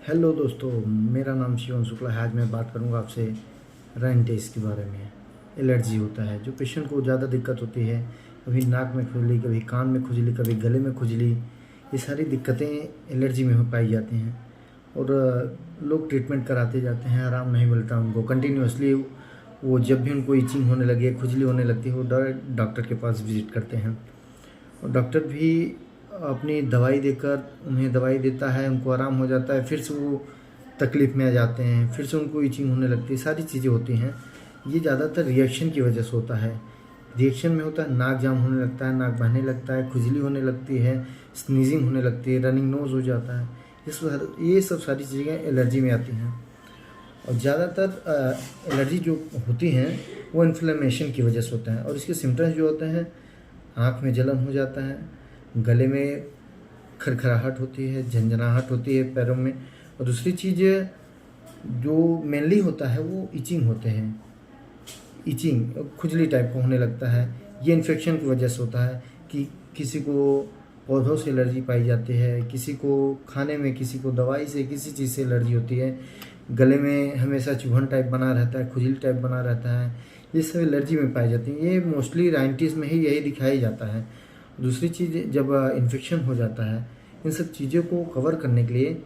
Hello दोस्तों, मेरा नाम शिवम शुक्ला है। आज मैं बात करूंगा आपसे राइनिटिस के बारे में। एलर्जी होता है जो पेशेंट को ज़्यादा दिक्कत होती है। कभी नाक में खुजली, कभी कान में खुजली, कभी गले में खुजली। ये सारी दिक्कतें एलर्जी में हो पाई जाती हैं और लोग ट्रीटमेंट कराते जाते हैं, आराम नहीं मिलता उनको। कंटिन्यूसली वो जब भी उनको इचिंग होने लगे, खुजली होने लगती है, वो डॉक्टर के पास विज़िट करते हैं और डॉक्टर भी अपनी दवाई देकर उन्हें दवाई देता है, उनको आराम हो जाता है, फिर से वो तकलीफ़ में आ जाते हैं, फिर से उनको इचिंग होने लगती है, सारी चीज़ें होती हैं। ये ज़्यादातर रिएक्शन की वजह से होता है। रिएक्शन में होता है नाक जाम होने लगता है, नाक बहने लगता है, खुजली होने लगती है, स्नीजिंग होने लगती है, रनिंग नोज़ हो जाता है। ये सब सारी चीज़ें एलर्जी में आती हैं और ज़्यादातर एलर्जी जो होती हैं वो इन्फ्लेमेशन की वजह से होता है और इसके सिम्टम्स जो होते हैं, आँख में जलन हो जाता है, गले में खरखराहट होती है, झंझनाहट होती है पैरों में, और दूसरी चीज़ जो मेनली होता है वो इचिंग होते हैं। इचिंग खुजली टाइप का होने लगता है। ये इन्फेक्शन की वजह से होता है कि किसी को पौधों से एलर्जी पाई जाती है, किसी को खाने में, किसी को दवाई से, किसी चीज़ से एलर्जी होती है। गले में हमेशा चुभन टाइप बना रहता है, खुजली टाइप बना रहता है। ये सब एलर्जी में पाई जाती है। ये मोस्टली राइनिटिस में ही यही दिखाई जाता है। दूसरी चीज़, जब इन्फेक्शन हो जाता है, इन सब चीज़ों को कवर करने के लिए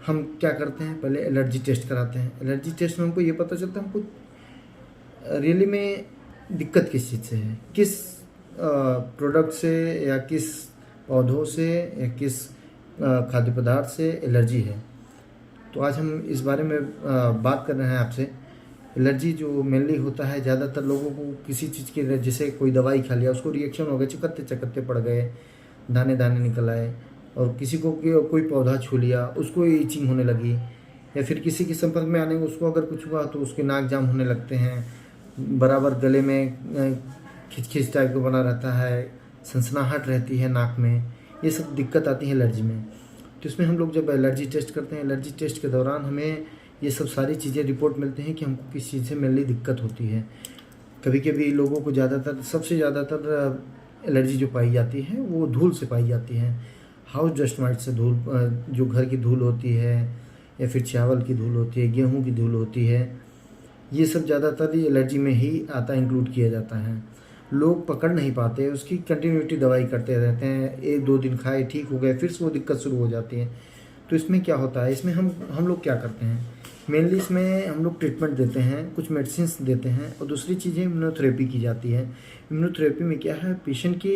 हम क्या करते हैं, पहले एलर्जी टेस्ट कराते हैं। एलर्जी टेस्ट में हमको ये पता चलता है हमको रियली में दिक्कत किस चीज़ से है, किस प्रोडक्ट से या किस पौधों से या किस खाद्य पदार्थ से एलर्जी है। तो आज हम इस बारे में बात कर रहे हैं आपसे। एलर्जी जो मेनली होता है, ज़्यादातर लोगों को किसी चीज़ की, जैसे कोई दवाई खा लिया, उसको रिएक्शन हो गया, चकत्ते चकत्ते पड़ गए, दाने दाने निकल आए, और किसी को कोई पौधा छू लिया, उसको इचिंग होने लगी, या फिर किसी के संपर्क में आने उसको अगर कुछ हुआ तो उसके नाक जाम होने लगते हैं, बराबर गले में खिंच टाइप का बना रहता है, सनसनाहट रहती है नाक में। ये सब दिक्कत आती है एलर्जी में। तो इसमें हम लोग जब एलर्जी टेस्ट करते हैं, एलर्जी टेस्ट के दौरान हमें ये सब सारी चीज़ें रिपोर्ट मिलते हैं कि हमको किस चीज़ से मेनली दिक्कत होती है। कभी कभी लोगों को सबसे ज़्यादातर एलर्जी जो पाई जाती है वो धूल से पाई जाती है। हाउस डस्ट माइट से धूल, जो घर की धूल होती है, या फिर चावल की धूल होती है, गेहूं की धूल होती है, ये सब ज़्यादातर एलर्जी में ही आता, इंक्लूड किया जाता है। लोग पकड़ नहीं पाते, उसकी कंटिन्यूटी दवाई करते रहते हैं, 1-2 दिन खाए, ठीक हो गए, फिर से वो दिक्कत शुरू हो जाती है। तो इसमें क्या होता है, इसमें हम लोग क्या करते हैं, मेनली इसमें हम लोग ट्रीटमेंट देते हैं, कुछ मेडिसिन देते हैं, और दूसरी चीज़ें इम्यूनोथेरेपी की जाती है। इम्यूनोथेरेपी में क्या है, पेशेंट की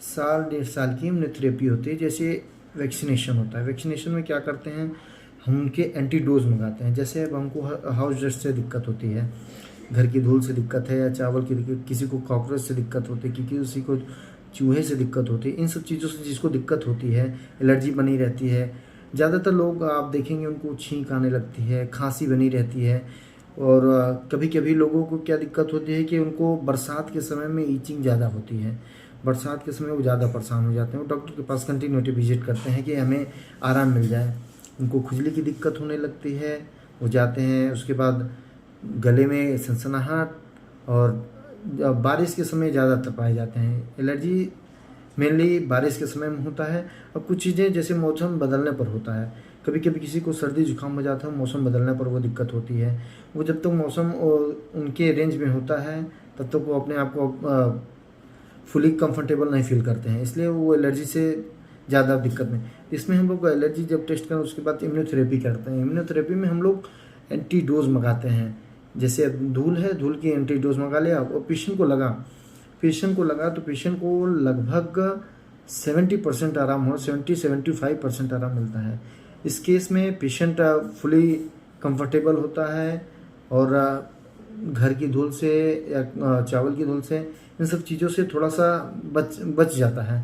1-1.5 साल की इम्यूनोथेरेपी होती है। जैसे वैक्सीनेशन होता है, वैक्सीनेशन में क्या करते हैं, हम उनके एंटीडोज मंगाते हैं। जैसे अब हमको हाउस डस्ट से दिक्कत होती है, घर की धूल से दिक्कत है, या चावल की दिक्कत, किसी को कॉकरोच से दिक्कत होती है, किसी को चूहे से दिक्कत होती है, इन सब चीज़ों से जिसको दिक्कत होती है, एलर्जी बनी रहती है। ज़्यादातर लोग आप देखेंगे उनको छींक आने लगती है, खांसी बनी रहती है, और कभी कभी लोगों को क्या दिक्कत होती है कि उनको बरसात के समय में ईचिंग ज़्यादा होती है। बरसात के समय वो ज़्यादा परेशान हो जाते हैं, वो डॉक्टर के पास कंटिन्यूटी विजिट करते हैं कि हमें आराम मिल जाए। उनको खुजली की दिक्कत होने लगती है, वो जाते हैं। उसके बाद गले में सनसनाहट, और बारिश के समय ज़्यादातर पाए जाते हैं। एलर्जी मेनली बारिश के समय में होता है, और कुछ चीज़ें जैसे मौसम बदलने पर होता है। कभी कभी किसी को सर्दी जुकाम हो जाता है, मौसम बदलने पर वो दिक्कत होती है। वो जब तक मौसम उनके रेंज में होता है तब तक वो अपने आप को फुली कंफर्टेबल नहीं फील करते हैं, इसलिए वो एलर्जी से ज़्यादा दिक्कत में। इसमें हम लोग एलर्जी जब टेस्ट करें उसके बाद इम्यूनोथेरेपी करते हैं। इम्यूनोथेरेपी में हम लोग एंटीडोज मंगाते हैं। जैसे धूल है, धूल की एंटीडोज मंगा लिया और पेशेंट को लगा तो पेशेंट को लगभग 70% आराम हो, 70-75% आराम मिलता है। इस केस में पेशेंट फुली कंफर्टेबल होता है, और घर की धूल से या चावल की धूल से, इन सब चीज़ों से थोड़ा सा बच जाता है।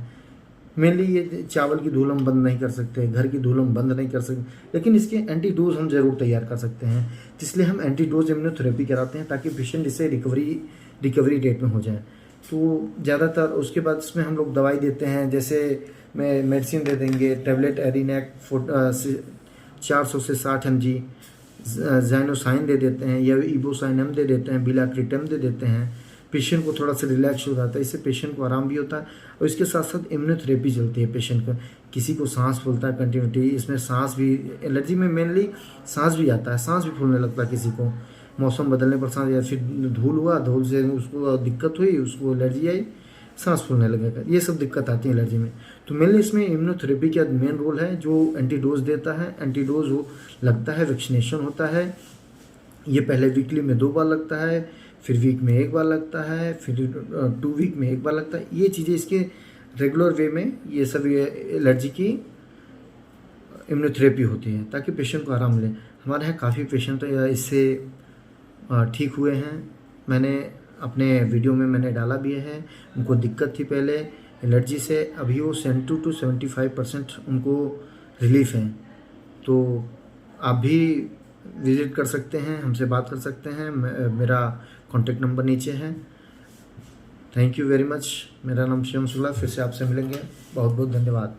मेनली ये चावल की धूल हम बंद नहीं कर सकते, घर की धूल हम बंद नहीं कर सकते, लेकिन इसके एंटीडोज हम ज़रूर तैयार कर सकते हैं। इसलिए हम एंटीडोज इम्यूनोथेरेपी कराते हैं ताकि पेशेंट इससे रिकवरी रेट में हो जाए। तो ज़्यादातर उसके बाद इसमें हम लोग दवाई देते हैं। जैसे मेडिसिन दे देंगे, टैबलेट एरिनेक 400 से 60 mg, ज़ाइनोसाइन दे देते हैं, या इबोसाइनम दे देते हैं, बिलाक्रिटम दे देते हैं। पेशेंट को थोड़ा सा रिलैक्स हो जाता है, इससे पेशेंट को आराम भी होता है और इसके साथ साथ इम्यूनोथेरेपी चलती है पेशेंट को। किसी को सांस फूलता है कंटिन्यूटी, इसमें सांस भी, एलर्जी में मेनली सांस भी आता है, सांस भी फूलने लगता है किसी को, मौसम बदलने पर सांस, या फिर धूल हुआ, धूल से उसको दिक्कत हुई, उसको एलर्जी आई, सांस फूलने लगेगा, ये सब दिक्कत आती है एलर्जी में। तो मेनली इसमें इम्यूनोथेरेपी का मेन रोल है, जो एंटीडोज देता है, एंटीडोज वो लगता है, वैक्सीनेशन होता है। ये पहले वीकली में 2 बार लगता है, फिर वीक में 1 बार लगता है, फिर 2 वीक में 1 बार लगता है। ये चीज़ें इसके रेगुलर वे में ये सब एलर्जी की इम्यूनोथेरेपी होती है ताकि पेशेंट को आराम मिले। हमारे यहाँ काफ़ी पेशेंट इससे ठीक हुए हैं। मैंने अपने वीडियो में मैंने डाला भी है, उनको दिक्कत थी पहले एलर्जी से, अभी वो 70 to 75% उनको रिलीफ है। तो आप भी विज़िट कर सकते हैं, हमसे बात कर सकते हैं, मेरा कॉन्टेक्ट नंबर नीचे है। Thank you very much. मेरा नाम शिवम शुक्ला, फिर से आपसे मिलेंगे। बहुत बहुत धन्यवाद।